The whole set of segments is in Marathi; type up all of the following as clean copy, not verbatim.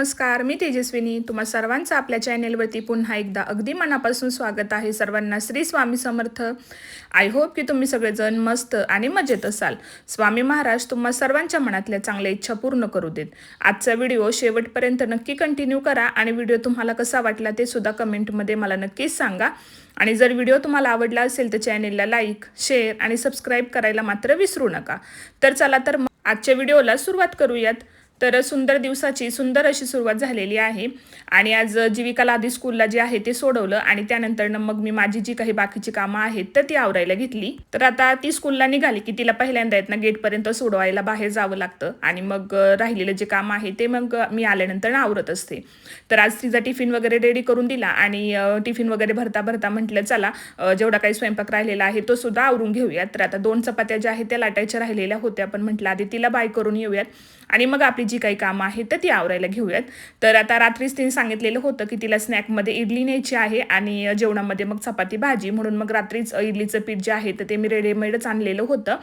नमस्कार, मी तेजस्विनी. तुम्हा सर्वांचं आपल्या चॅनेलवरती पुन्हा एकदा अगदी मनापासून स्वागत आहे. सर्वांना श्री स्वामी समर्थ. आय होप की तुम्ही सगळेजण मस्त आणि मजेत असाल. स्वामी महाराज तुम्हा सर्वांच्या मनातल्या चांगल्या इच्छा पूर्ण करू देत. आजचा व्हिडिओ शेवटपर्यंत नक्की कंटिन्यू करा आणि व्हिडिओ तुम्हाला कसा वाटला ते सुद्धा कमेंटमध्ये मला नक्कीच सांगा. आणि जर व्हिडिओ तुम्हाला आवडला असेल तर चॅनेलला लाईक, शेअर आणि सबस्क्राईब करायला मात्र विसरू नका. तर चला तर आजच्या व्हिडिओला सुरुवात करूयात. तर सुंदर दिवसाची सुंदर अशी सुरुवात झालेली आहे आणि आज जीविकाला आधी स्कूलला जे आहे ते सोडवलं आणि त्यानंतर मग मी माझी जी काही बाकीची कामं आहेत तर ती आवरायला घेतली. तर आता ती स्कूलला निघाली की तिला पहिल्यांदा येत ना गेटपर्यंत सोडवायला बाहेर जावं लागतं आणि मग राहिलेलं जे काम आहे ते मग मी आल्यानंतर आवरत असते. तर आज तिचा टिफिन वगैरे रेडी करून दिला आणि टिफिन वगैरे भरता भरता म्हटलं चला जेवढा काही स्वयंपाक राहिलेला आहे तो सुद्धा आवरून घेऊयात. तर आता 2 चपात्या ज्या आहेत त्या लाटायच्या राहिलेल्या होत्या, पण म्हटलं आधी तिला बाय करून येऊयात आणि मग आपली जी काही कामं आहेत तर ती आवरायला घेऊयात. तर आता रात्रीच तिने सांगितलेलं होतं की तिला स्नॅकमध्ये इडली न्यायची आहे आणि जेवणामध्ये मग चपाती भाजी, म्हणून मग रात्रीच इडलीचं पीठ जे आहे तर ते मी रेडीमेडच आणलेलं होतं.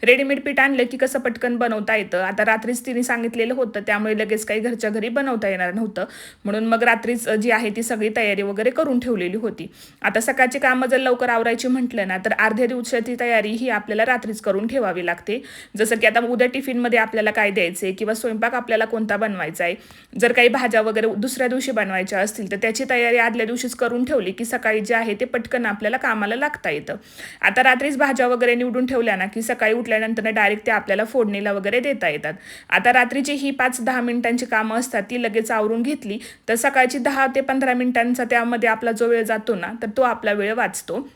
रेडीमेड पीठ आणलं की कसं पटकन बनवता येतं. आता रात्रीच तिने सांगितलेलं होतं त्यामुळे लगेच काही घरच्या घरी बनवता येणार नव्हतं, म्हणून मग रात्रीच जी आहे ती सगळी तयारी वगैरे करून ठेवलेली होती. आता सकाळची कामं जर लवकर आवरायची म्हटलं ना तर अर्ध्या दिवसाची तयारी ही आपल्याला रात्रीच करून ठेवावी लागते. जसं की आता उद्या टिफिनमध्ये आपल्याला काय द्यायचे किंवा स्वयंपाक आपल्याला कोणता बनवायचा आहे, जर काही भाज्या वगैरे दुसऱ्या दिवशी बनवायच्या असतील तर त्याची तयारी आदल्या दिवशीच करून ठेवली की सकाळी जे आहे ते पटकन आपल्याला कामाला लागता येतं. आता रात्रीच भाज्या वगैरे निवडून ठेवल्या ना की सकाळी उठल्यानंतर डायरेक्ट ते आपल्याला फोडणीला वगैरे देता येतात. आता रात्रीची ही 5-10 मिनिटांची कामं असतात ती लगेच आवरून घेतली तर सकाळची 10 ते 15 मिनिटांचा त्यामध्ये आपला जो वेळ जातो ना तर तो आपला वेळ वाचतो.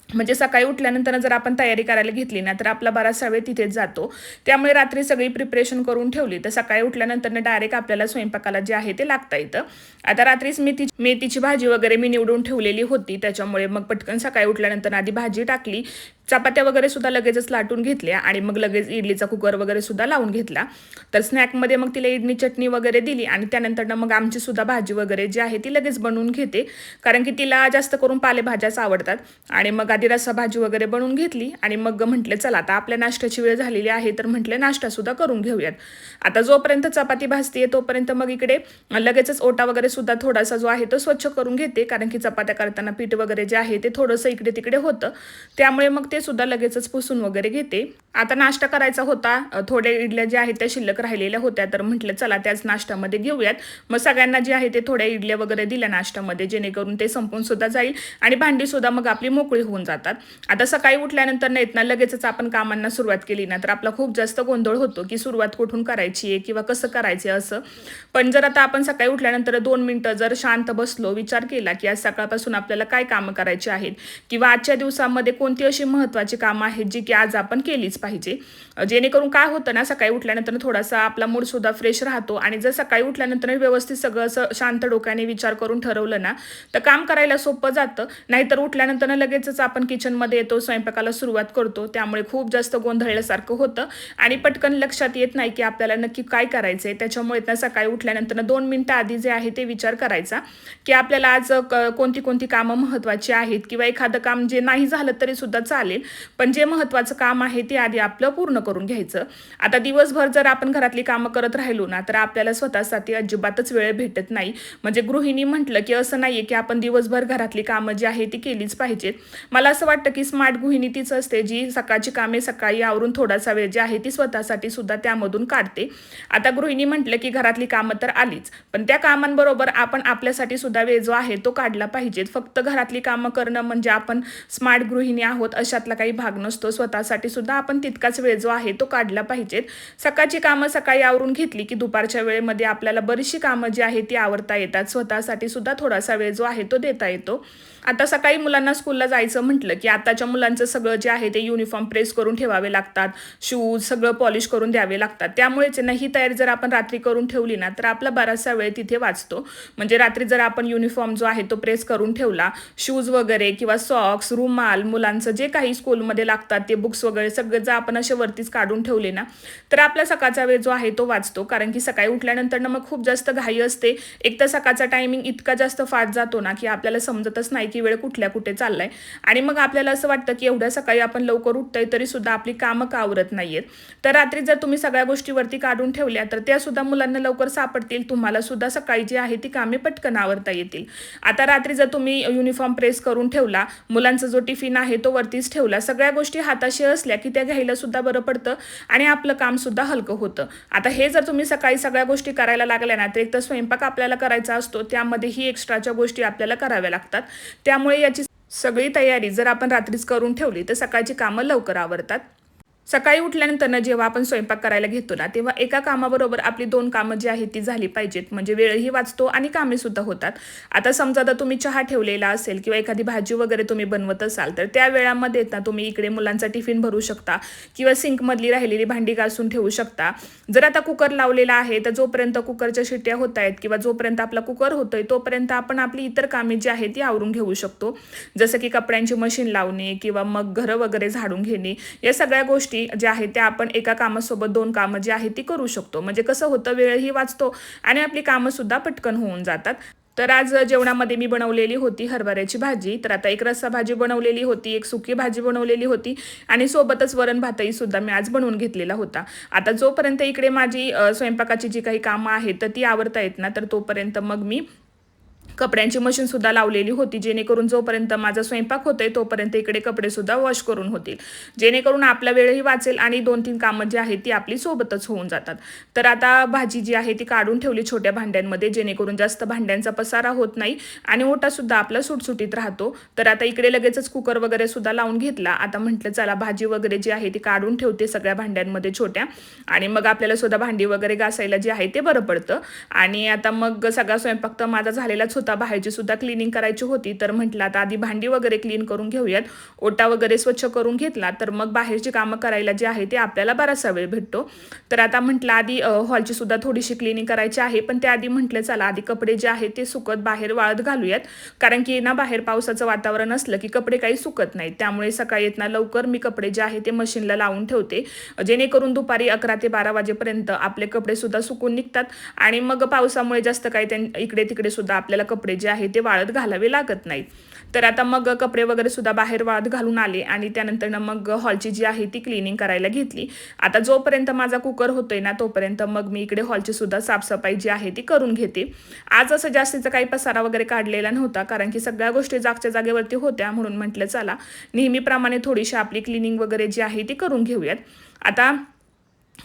म्हणजे सकाळी उठल्यानंतर जर आपण तयारी करायला घेतली ना तर आपला बराचसा वेळ तिथेच जातो. त्यामुळे रात्री सगळी प्रिपरेशन करून ठेवली तर सकाळी उठल्यानंतर डायरेक्ट आपल्याला स्वयंपाकाला जे आहे ते लागता येतं. आता रात्रीच मेथीची भाजी वगैरे मी निवडून ठेवलेली होती, त्याच्यामुळे मग पटकन सकाळी उठल्यानंतर आधी भाजी टाकली, चपात्या वगैरे सुद्धा लगेचच लाटून घेतल्या आणि मग लगेच इडलीचा कुकर वगैरे सुद्धा लावून घेतला. तर स्नॅकमध्ये मग तिला इडली चटणी वगैरे दिली आणि त्यानंतर मग आमची सुद्धा भाजी वगैरे जी आहे ती लगेच बनवून घेते, कारण की तिला जास्त करून पालेभाज्याच आवडतात. आणि मग आधी रस्सा भाजी वगैरे बनवून घेतली आणि मग म्हटलं चला आता आपल्या नाश्त्याची वेळ झालेली आहे तर म्हटलं नाश्ता सुद्धा करून घेऊयात. आता जोपर्यंत चपाती भाजते तोपर्यंत मग इकडे लगेचच ओटा वगैरे सुद्धा थोडासा जो आहे तो स्वच्छ करून घेते, कारण की चपात्या करताना पीठ वगैरे जे आहे ते थोडंसं इकडे तिकडे होतं, त्यामुळे मग ते सुद्धा लगेचच पुसून वगैरे घेते. आता नाश्ता करायचा होता, थोड्या इडल्या ज्या आहेत त्या शिल्लक राहिलेल्या होत्या तर म्हटलं चला त्याच नाश्त्यामध्ये घेऊयात. मग सगळ्यांना जे आहे ते थोड्या इडल्या वगैरे दिल्या नाश्त्यामध्ये, जेणेकरून ते संपून सुद्धा जाईल आणि भांडी सुद्धा मग आपली मोकळी होऊन जातात. आता सकाळी उठल्यानंतर नाहीत ना लगेचच आपण कामांना सुरुवात केली ना तर आपला खूप जास्त गोंधळ होतो की सुरुवात कुठून करायची आहे किंवा कसं करायचं असं. पण जर आता आपण सकाळी उठल्यानंतर 2 मिनिटं जर शांत बसलो, विचार केला की आज सकाळपासून आपल्याला काय कामं करायची आहेत किंवा आजच्या दिवसामध्ये कोणती अशी महत्त्वाची कामं आहेत जी की आज आपण केलीच पाहिजे, जेणेकरून काय होतं ना सकाळी उठल्यानंतर थोडासा आपला मूड सुद्धा फ्रेश राहतो. आणि जर सकाळी उठल्यानंतर व्यवस्थित सगळं असं शांत डोक्याने विचार करून ठरवलं ना तर काम करायला सोपं जातं. नाहीतर उठल्यानंतर लगेचच आपण किचनमध्ये येतो, स्वयंपाकाला सुरुवात करतो, त्यामुळे खूप जास्त गोंधळल्यासारखं होतं आणि पटकन लक्षात येत नाही की आपल्याला नक्की काय करायचं आहे. त्याच्यामुळे ना सकाळी उठल्यानंतर 2 मिनिटं आधी जे आहे ते विचार करायचा की आपल्याला आज कोणती कोणती कामं महत्त्वाची आहेत किंवा एखादं काम जे नाही झालं तरी सुद्धा चालेल, पण जे महत्त्वाचं काम आहे ते आधी आपलं पूर्ण करून घ्यायचं. आता दिवसभर जर आपण घरातली कामं करत राहिलो ना तर आपल्याला स्वतःसाठी अजिबातच वेळ भेटत नाही. म्हणजे गृहिणी म्हटलं की असं नाहीये की आपण दिवसभर घरातली कामं जी आहे ती केलीच पाहिजेत. मला असं वाटतं की स्मार्ट गृहिणी तीच असते जी सकाळची कामे सकाळी आवरून थोडासा वेळ जी आहे ती स्वतःसाठी सुद्धा त्यामधून काढते. आता गृहिणी म्हटलं की घरातली कामं तर आलीच, पण त्या कामांबरोबर आपण आपल्यासाठी सुद्धा वेळ जो आहे तो काढला पाहिजेत. फक्त घरातली कामं करणं म्हणजे आपण स्मार्ट गृहिणी आहोत अशातला काही भाग नसतो. स्वतःसाठी सुद्धा आपण तितकाच वेळ जो आहे तो काढला पाहिजेत. सकाळची कामं सकाळी आवरून घेतली की दुपारच्या वेळेमध्ये आपल्याला बरीचशी कामं जी आहे ती आवरता येतात. स्वतःसाठी सुद्धा थोडासा वेळ जो आहे तो देता येतो. आता सकाळी मुलांना स्कूलला जायचं म्हटलं की आताच्या मुलांचं सगळं जे आहे ते युनिफॉर्म प्रेस करून ठेवावे लागतात, शूज सगळं पॉलिश करून द्यावे लागतात. त्यामुळेच ना ही तयारी जर आपण रात्री करून ठेवली ना तर आपला बराचसा वेळ तिथे वाचतो. म्हणजे रात्री जर आपण युनिफॉर्म जो आहे तो प्रेस करून ठेवला, शूज वगैरे किंवा सॉक्स, रुमाल, मुलांचं जे काही स्कूलमध्ये लागतात ते बुक्स वगैरे सगळं जर आपण असे वरतीच काढून ठेवले ना तर आपला सकाळचा वेळ जो आहे तो वाचतो. कारण की सकाळी उठल्यानंतर मग खूप जास्त घाई असते. एक तर सकाळचा टायमिंग इतका जास्त फास्ट जातो ना की आपल्याला समजतच नाही की वेळ कुठल्या कुठे चाललाय आणि मग आपल्याला असं वाटतं की एवढ्या सकाळी आपण लवकर उठतोय तरी सुद्धा आपली कामं का आवरत नाहीयेत. तर रात्री जर तुम्ही सगळ्या गोष्टीवरती काढून ठेवल्या तर त्या सुद्धा मुलांना लवकर सापडतील, तुम्हाला सुद्धा सकाळी जी आहे ती कामे पटकन आवरता येतील. आता रात्री जर तुम्ही युनिफॉर्म प्रेस करून ठेवला, मुलांचा जो टिफिन आहे तो वरतीच ठेवला, सगळ्या गोष्टी हाताशी असल्या की त्या घ्यायला सुद्धा बरं पडतं आणि आपलं काम सुद्धा हलकं होतं. आता हे जर तुम्ही सकाळी सगळ्या गोष्टी करायला लागल्या ना तर एक तर स्वयंपाक आपल्याला करायचा असतो, त्यामध्येही एक्स्ट्राच्या गोष्टी आपल्याला कराव्या लागतात. त्यामुळे याची सगळी तयारी जर आपण रात्रीच करून ठेवली तर सकाळची कामं लवकर आवरतात. सकाळी उठल्यानंतर जेव्हा आपण स्वयंपाक करायला घेतो ना तेव्हा एका कामाबरोबर आपली 2 कामं जी आहेत ती झाली पाहिजेत, म्हणजे वेळही वाचतो आणि कामे सुद्धा होतात. आता समजा जर तुम्ही चहा ठेवलेला असेल किंवा एखादी भाजी वगैरे तुम्ही बनवत असाल तर त्या वेळामध्ये ना तुम्ही इकडे मुलांचा टिफिन भरू शकता किंवा सिंकमधली राहिलेली भांडी घासून ठेवू शकता. जर आता कुकर लावलेला आहे तर जोपर्यंत कुकरच्या शिट्ट्या होत आहेत किंवा जोपर्यंत आपला कुकर होतोय तोपर्यंत आपण आपली इतर कामे जी आहेत ती आवरून घेऊ शकतो, जसं की कपड्यांची मशीन लावणे किंवा मग घरं वगैरे झाडून घेणे. या सगळ्या गोष्टी ज्या आहेत त्या आपण एका कामासोबत 2 कामं जी आहेत ती करू शकतो. म्हणजे कसं होतं, वेळही वाचतो आणि आपली कामं सुद्धा पटकन होऊन जातात. तर आज जेवणामध्ये मी बनवलेली होती हरभऱ्याची भाजी, तर आता एक रस्सा भाजी बनवलेली होती, एक सुकी भाजी बनवलेली होती आणि सोबतच वरण भातही सुद्धा मी आज बनवून घेतलेला होता. आता जोपर्यंत इकडे माझी स्वयंपाकाची जी काही कामं आहेत तर ती आवरता येत ना तर तोपर्यंत मग मी कपड्यांची मशीन सुद्धा लावलेली होती, जेणेकरून जोपर्यंत माझा स्वयंपाक होतोय तोपर्यंत इकडे कपडे सुद्धा वॉश करून होतील, जेणेकरून आपला वेळही वाचेल आणि 2-3 कामं जी आहेत ती आपली सोबतच होऊन जातात. तर आता भाजी जी आहे ती काढून ठेवली छोट्या भांड्यांमध्ये, जेणेकरून जास्त भांड्यांचा पसारा होत नाही आणि ओटा सुद्धा आपला सुटसुटीत राहतो. तर आता इकडे लगेचच कुकर वगैरे सुद्धा लावून घेतला. आता म्हटलं चला भाजी वगैरे जी आहे ती काढून ठेवते सगळ्या भांड्यांमध्ये छोट्या, आणि मग आपल्याला सुद्धा भांडी वगैरे घासायला जे आहे ते बरं पडतं. आणि आता मग सगळा स्वयंपाक तर माझा झालेलाच होता, बाहेरची सुद्धा क्लिनिंग करायची होती. तर म्हटलं आता आधी भांडी वगैरे क्लीन करून घेऊयात, ओटा वगैरे स्वच्छ करून घेतला तर मग बाहेरची कामं करायला जे आहे ते आपल्याला बराचसा वेळ भेटतो. तर आता म्हटलं आधी हॉलची सुद्धा थोडीशी क्लिनिंग करायची आहे, पण त्याआधी म्हटलं चला आधी कपडे जे आहेत ते सुकत बाहेर वाळत घालूयात, कारण की ना बाहेर पावसाचं वातावरण असलं की कपडे काही सुकत नाहीत. त्यामुळे सकाळी येत ना लवकर मी कपडे जे आहे ते मशीनला लावून ठेवते, जेणेकरून दुपारी 11 ते 12 वाजेपर्यंत आपले कपडे सुद्धा सुकून निघतात आणि मग पावसामुळे जास्त काही इकडे तिकडे सुद्धा आपल्याला कपडे जे आहे ते वाळत घालावे लागत नाहीत. तर आता मग कपडे वगैरे सुद्धा बाहेर वाळत घालून आले आणि त्यानंतर मग हॉलची जी आहे ती क्लिनिंग करायला घेतली. आता जोपर्यंत माझा कुकर होतोय ना तोपर्यंत मग मी इकडे हॉलची सुद्धा साफसफाई जी आहे ती करून घेते. आज असं जास्तीचा काही पसारा वगैरे काढलेला नव्हता, कारण की सगळ्या गोष्टी जागच्या जागेवरती होत्या, म्हणून म्हटलं चला नेहमीप्रमाणे थोडीशी आपली क्लिनिंग वगैरे जी आहे ती करून घेऊयात. आता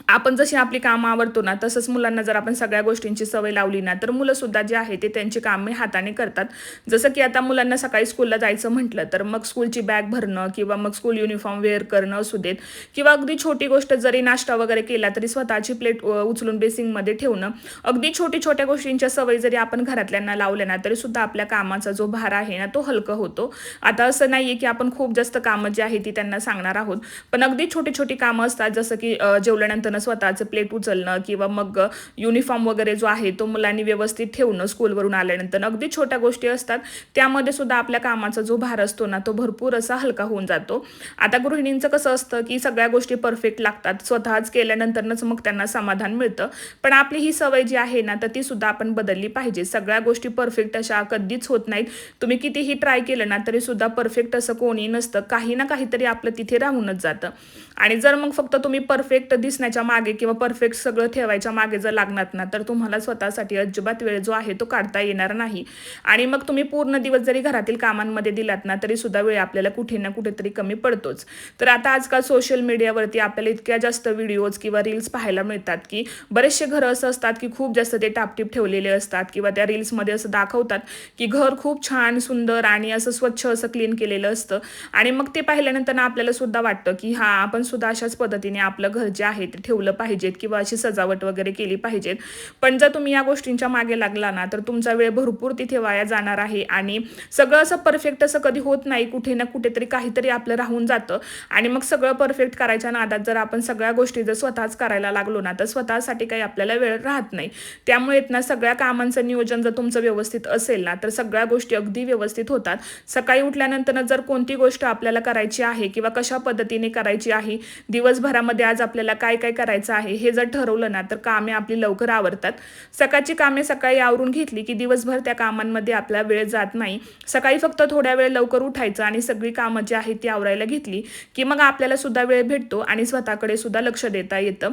आपण जशी आपली कामं आवरतो ना तसंच मुलांना जर आपण सगळ्या गोष्टींची सवय लावली ना तर मुलं सुद्धा जे आहे ते त्यांची कामे हाताने करतात. जसं की आता मुलांना सकाळी स्कूलला जायचं म्हटलं तर मग स्कूलची बॅग भरणं किंवा मग स्कूल युनिफॉर्म वेअर करणं असू देत, किंवा अगदी छोटी गोष्ट जरी नाश्ता वगैरे केला तरी स्वतःची प्लेट उचलून बेसिंगमध्ये ठेवणं, अगदी छोट्या गोष्टींच्या सवय जरी आपण घरातल्यांना लावल्या ना तरी सुद्धा आपल्या कामाचा जो भार आहे ना तो हलका होतो. आता असं नाहीये की आपण खूप जास्त कामं जी आहे ती त्यांना सांगणार आहोत, पण अगदी छोटी कामं असतात, जसं की जेवल्यानंतर स्वतःचं प्लेट उचलणं किंवा मग युनिफॉर्म वगैरे जो आहे तो मुलांनी व्यवस्थित ठेवणं स्कूलवरून आल्यानंतर, अगदी छोट्या गोष्टी असतात, त्यामध्ये सुद्धा आपल्या कामाचा जो भार असतो ना तो भरपूर असा हलका होऊन जातो. आता गृहिणींचं कसं असतं की सगळ्या गोष्टी परफेक्ट लागतात, स्वतःच केल्यानंतरच मग त्यांना समाधान मिळतं, पण आपली ही सवय जी आहे ना तर ती सुद्धा आपण बदलली पाहिजे. सगळ्या गोष्टी परफेक्ट अशा कधीच होत नाहीत. तुम्ही कितीही ट्राय केलं ना तरी सुद्धा परफेक्ट असं कोणी नसतं, काही ना काहीतरी आपलं तिथे राहूनच जातं. आणि जर मग फक्त तुम्ही परफेक्ट दिसण्याच्या मागे किंवा परफेक्ट सगळं ठेवायच्या मागे जर लागणार ना तर तुम्हाला स्वतःसाठी अजिबात वेळ जो आहे तो काढता येणार नाही. आणि मग तुम्ही पूर्ण दिवस जरी घरातील कामांमध्ये दिलात ना तरी सुद्धा वेळ आपल्याला कुठे ना कुठेतरी कमी पडतोच. तर आता आजकाल सोशल मीडियावरती आपल्याला इतक्या जास्त व्हिडिओज किंवा रील्स पाहायला मिळतात की बरेचसे घरं असं असतात की खूप जास्त ते टापटीप ठेवलेले असतात, किंवा त्या रील्समध्ये असं दाखवतात की घर खूप छान सुंदर आणि असं स्वच्छ असं क्लीन केलेलं असतं, आणि मग ते पाहिल्यानंतर आपल्याला सुद्धा वाटतं की हा आपण सुद्धा अशाच पद्धतीने आपलं घर जे आहे ते ठेवलं पाहिजेत किंवा अशी सजावट वगैरे केली पाहिजेत. पण जर तुम्ही या गोष्टींच्या मागे लागला ना तर तुमचा वेळ भरपूर तिथे वाया जाणार आहे आणि सगळं असं परफेक्ट असं कधी होत नाही, कुठे ना कुठेतरी काहीतरी आपलं राहून जातं. आणि मग सगळं परफेक्ट करायच्या नादात जर आपण सगळ्या गोष्टी जर स्वतःच करायला लागलो ना तर स्वतःसाठी काही आपल्याला वेळ राहत नाही. त्यामुळे ना सगळ्या कामांचं नियोजन जर तुमचं व्यवस्थित असेल ना तर सगळ्या गोष्टी अगदी व्यवस्थित होतात. सकाळी उठल्यानंतर जर कोणती गोष्ट आपल्याला करायची आहे किंवा कशा पद्धतीने करायची आहे, दिवसभरामध्ये आज आपल्याला काय काय करायचं आहे हे जर ठरवलं ना तर कामे आपली लवकर आवरतात. सकाळची कामे सकाळी आवरून घेतली की दिवसभर त्या कामांमध्ये आपला वेळ जात नाही. सकाळी फक्त थोड्या वेळ लवकर उठायचं आणि सगळी कामं जी आहेत ती आवरायला घेतली की मग आपल्याला सुद्धा वेळ भेटतो आणि स्वतःकडे सुद्धा लक्ष देता येतं.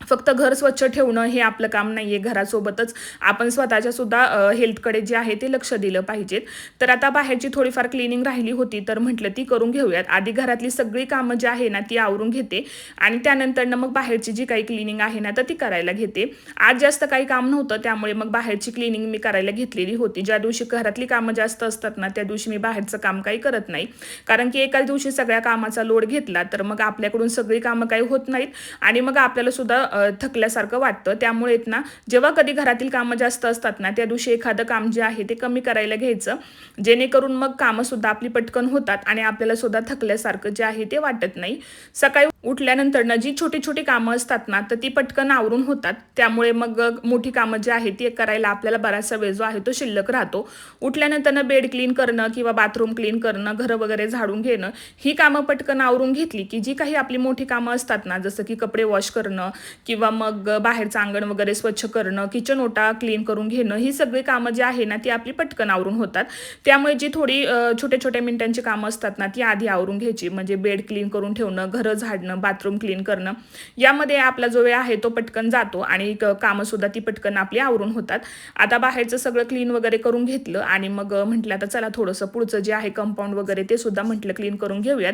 फक्त घर स्वच्छ ठेवणं हे आपलं काम नाहीये, घरासोबतच आपण स्वतःच्या सुद्धा हेल्थकडे जे आहे ते लक्ष दिलं पाहिजेत. तर आता बाहेरची थोडीफार क्लिनिंग राहिली होती तर म्हटलं ती करून घेऊयात. आधी घरातली सगळी कामं जी आहे ना ती आवरून घेते आणि त्यानंतर मग बाहेरची जी काही क्लिनिंग आहे ना तर ती करायला घेते. आज जास्त काही काम नव्हतं त्यामुळे मग बाहेरची क्लिनिंग मी करायला घेतलेली होती. ज्या दिवशी घरातली कामं जास्त असतात ना त्या दिवशी मी बाहेरचं काम काही करत नाही, कारण की एकाच दिवशी सगळ्या कामाचा लोड घेतला तर मग आपल्याकडून सगळी कामं काही होत नाहीत आणि मग आपल्याला सुद्धा थकल्यासारखं वाटतं. त्यामुळे ना जेव्हा कधी घरातील कामं जास्त असतात ना त्या दिवशी एखादं काम जे आहे ते कमी करायला घ्यायचं, जेणेकरून मग कामं सुद्धा आपली पटकन होतात आणि आपल्याला सुद्धा थकल्यासारखं जे आहे ते वाटत नाही. सकाळी उठल्यानंतर ना जी छोटी छोटी कामं असतात ना तर ती पटकन आवरून होतात. त्यामुळे मग मोठी कामं जी आहे ती करायला आपल्याला बराचसा वेळ जो आहे तो शिल्लक राहतो. उठल्यानंतर बेड क्लीन करणं किंवा बाथरूम क्लीन करणं, घरं वगैरे झाडून घेणं ही कामं पटकन आवरून घेतली की जी काही आपली मोठी कामं असतात ना जसं की कपडे वॉश करणं किंवा मग बाहेरचं अंगण वगैरे स्वच्छ करणं, किचन ओटा क्लीन करून घेणं, ही सगळी कामं जी आहे ना ती आपली पटकन आवरून होतात. त्यामुळे जी थोडी छोट्या छोट्या मिनिटांची कामं असतात ना ती आधी आवरून घ्यायची. म्हणजे बेड क्लीन करून ठेवणं, घरं झाडणं, बाथरूम क्लीन करणं, यामध्ये आपला जो वेळ आहे तो पटकन जातो आणि कामं सुद्धा ती पटकन आपली आवरून होतात. आता बाहेरचं सगळं क्लीन वगैरे करून घेतलं आणि मग म्हटलं आता चला थोडंसं पुढचं जे आहे कंपाऊंड वगैरे ते सुद्धा म्हटलं क्लीन करून घेऊयात.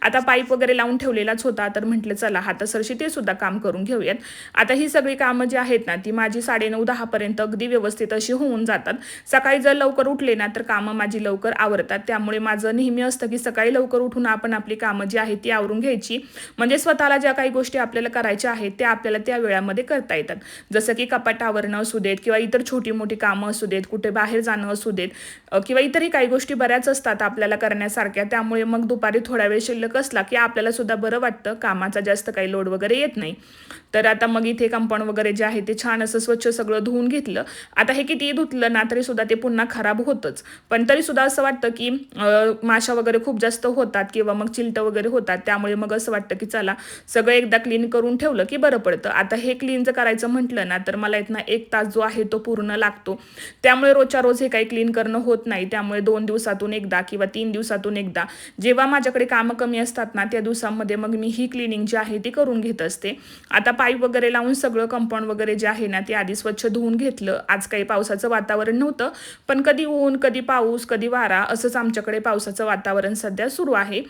आता पाईप वगैरे लावून ठेवलेलाच होता तर म्हटलं चला हातासरशी ते सुद्धा काम करून घेऊयात. आता ही सगळी कामं जी आहेत ना ती माझी 9:30-10 पर्यंत अगदी व्यवस्थित अशी होऊन जातात. सकाळी जर लवकर उठले ना तर कामं माझी लवकर आवरतात. त्यामुळे माझं नेहमी असतं की सकाळी लवकर उठून आपण आपली कामं जी आहेत ती आवरून घ्यायची, म्हणजे स्वतःला ज्या काही गोष्टी आपल्याला करायच्या आहेत त्या आपल्याला त्या वेळामध्ये करता येतात. जसं की कपाट आवरणं असू देत किंवा इतर छोटी मोठी कामं असू देत, कुठे बाहेर जाणं असू देत किंवा इतरही काही गोष्टी बऱ्याच असतात आपल्याला करण्यासारख्या. त्यामुळे मग दुपारी थोडा वेळ शिल्लक असला की आपल्याला सुद्धा बरं वाटतं, कामाचा जास्त काही लोड वगैरे येत नाही. तर आता मग इथे कंपाऊंड वगैरे जे आहे ते छान असं स्वच्छ सगळं धुवून घेतलं. आता हे किती धुतलं ना तरी सुद्धा ते पुन्हा खराब होतंच, पण तरी सुद्धा असं वाटतं की माशा वगैरे खूप जास्त होतात किंवा मग चिलटं वगैरे होतात. त्यामुळे मग असं वाटतं की चला सगळं एकदा क्लीन करून ठेवलं की बरं पडतं. आता हे क्लीन जर करायचं म्हटलं ना तर मला इथनं 1 तास जो आहे तो पूर्ण लागतो. त्यामुळे रोजच्या रोज हे काही क्लीन करणं होत नाही. त्यामुळे 2 दिवसातून एकदा किंवा 3 दिवसातून एकदा जेव्हा माझ्याकडे कामं कमी असतात ना त्या दिवसांमध्ये मग मी ही क्लिनिंग जी आहे ती करून घेत असते. आता पाईप वगैरे लावून सगळं कंपाऊंड वगैरे जे आहे ना ते आधी स्वच्छ धुवून घेतलं. आज काही पावसाचं वातावरण नव्हतं, पण कधी ऊन, कधी पाऊस, कधी वारा असंच आमच्याकडे पावसाचं वातावरण सध्या सुरू आहे.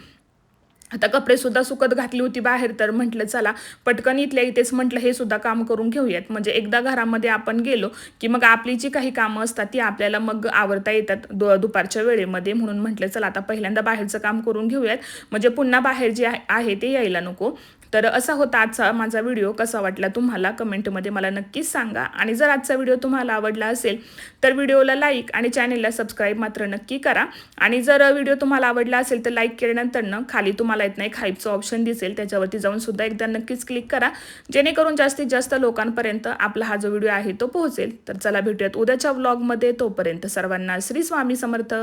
आता कपडे सुद्धा सुकत घातली होती बाहेर तर म्हटलं चला पटकन इथल्या इथेच म्हटलं हे सुद्धा काम करून घेऊयात. म्हणजे एकदा घरामध्ये आपण गेलो की मग आपली जी काही कामं असतात ती आपल्याला मग आवरता येतात दुपारच्या वेळेमध्ये. म्हणून म्हटलं चला आता पहिल्यांदा बाहेरचं काम करून घेऊयात, म्हणजे पुन्हा बाहेर जे आहे ते यायला नको. तर असा होता आजचा माझा व्हिडिओ. कसा वाटला तुम्हाला कमेंटमध्ये मला नक्कीच सांगा. आणि जर आजचा व्हिडिओ तुम्हाला आवडला असेल तर व्हिडिओला लाईक आणि चॅनेलला सबस्क्राईब मात्र नक्की करा. आणि जर व्हिडिओ तुम्हाला आवडला असेल तर लाईक केल्यानंतर खाली तुम्हाला येत नाही हाईपचं ऑप्शन दिसेल, त्याच्यावरती जाऊन सुद्धा एकदा नक्कीच क्लिक करा, जेणेकरून जास्तीत जास्त लोकांपर्यंत आपला हा जो व्हिडिओ आहे तो पोहोचेल. तर चला भेटूयात उद्याच्या व्लॉगमध्ये. तोपर्यंत सर्वांना श्री स्वामी समर्थ.